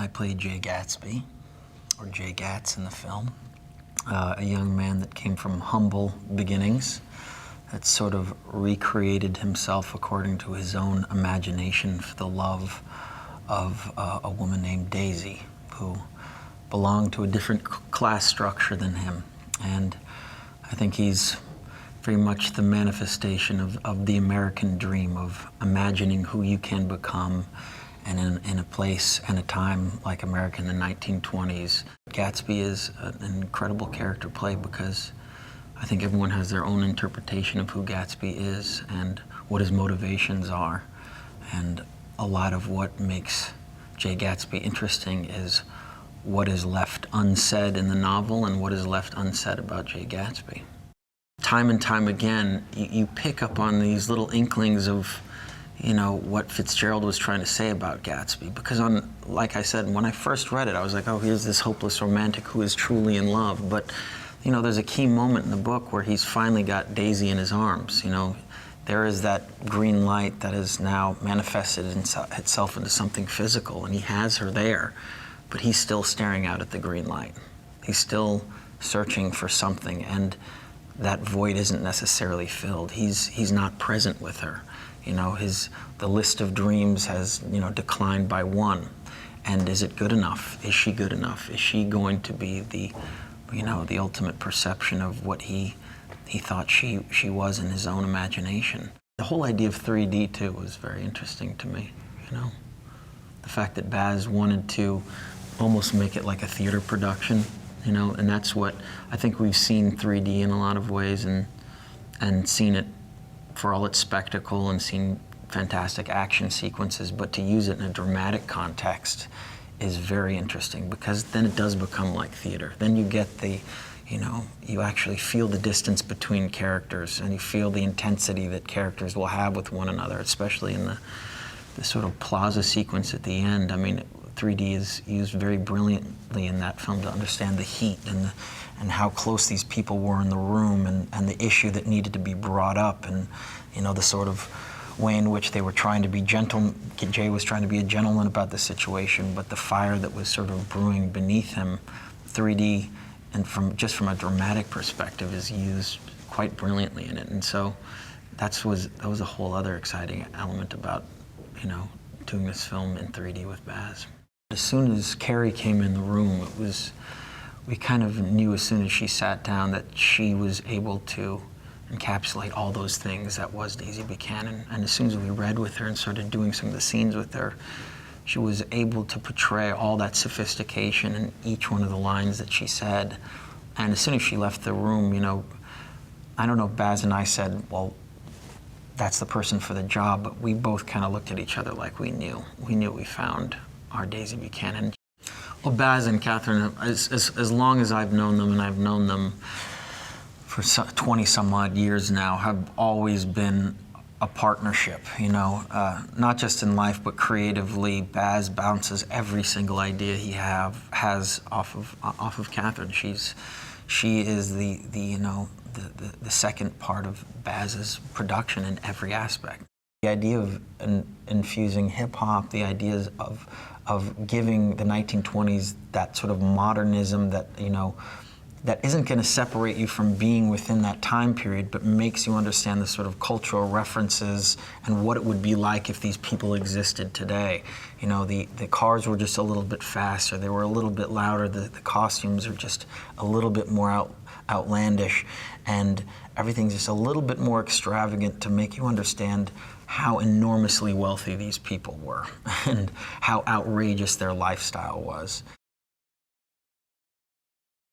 I played Jay Gatsby, or Jay Gats in the film, a young man that came from humble beginnings, that sort of recreated himself according to his own imagination for the love of a woman named Daisy, who belonged to a different class structure than him. And I think he's very much the manifestation of the American dream, of imagining who you can become, and in a place and a time like America in the 1920s. Gatsby is an incredible character play because I think everyone has their own interpretation of who Gatsby is and what his motivations are. And a lot of what makes Jay Gatsby interesting is what is left unsaid in the novel and what is left unsaid about Jay Gatsby. Time and time again, you pick up on these little inklings of, you know, what Fitzgerald was trying to say about Gatsby. Because like I said, when I first read it, I was like, oh, here's this hopeless romantic who is truly in love. But, you know, there's a key moment in the book where he's finally got Daisy in his arms, you know. There is that green light that has now manifested itself into something physical, and he has her there, but he's still staring out at the green light. He's still searching for something, and that void isn't necessarily filled. He's not present with her. You know, the list of dreams has, you know, declined by one. And is it good enough? Is she good enough? Is she going to be the, you know, the ultimate perception of what he thought she was in his own imagination? The whole idea of 3D too was very interesting to me, you know. The fact that Baz wanted to almost make it like a theater production, you know, and that's what I think we've seen 3D in a lot of ways, and seen it for all its spectacle and seen fantastic action sequences, but to use it in a dramatic context is very interesting, because then it does become like theater. Then you get the, you know, you actually feel the distance between characters, and you feel the intensity that characters will have with one another, especially in the sort of plaza sequence at the end. I mean, 3D is used very brilliantly in that film to understand the heat and how close these people were in the room, and the issue that needed to be brought up, and, you know, the sort of way in which they were trying to be gentle. Jay was trying to be a gentleman about the situation, but the fire that was sort of brewing beneath him, 3D, and just from a dramatic perspective, is used quite brilliantly in it. And so that was a whole other exciting element about, you know, doing this film in 3D with Baz. As soon as Carrie came in the room, we kind of knew as soon as she sat down that she was able to encapsulate all those things that was Daisy Buchanan. And as soon as we read with her and started doing some of the scenes with her, she was able to portray all that sophistication in each one of the lines that she said. And as soon as she left the room, you know, I don't know if Baz and I said, well, that's the person for the job, but we both kind of looked at each other like we knew. We knew we found our Daisy Buchanan. Well, Baz and Catherine, as long as I've known them, and I've known them for 20 some odd years now, have always been a partnership, you know, not just in life, but creatively. Baz bounces every single idea he has off of Catherine. She is the you know, the second part of Baz's production in every aspect. The idea of infusing hip-hop, the ideas of giving the 1920s that sort of modernism that, you know, that isn't going to separate you from being within that time period, but makes you understand the sort of cultural references and what it would be like if these people existed today. You know, the cars were just a little bit faster, they were a little bit louder, the costumes are just a little bit more outlandish, and everything's just a little bit more extravagant to make you understand how enormously wealthy these people were and how outrageous their lifestyle was.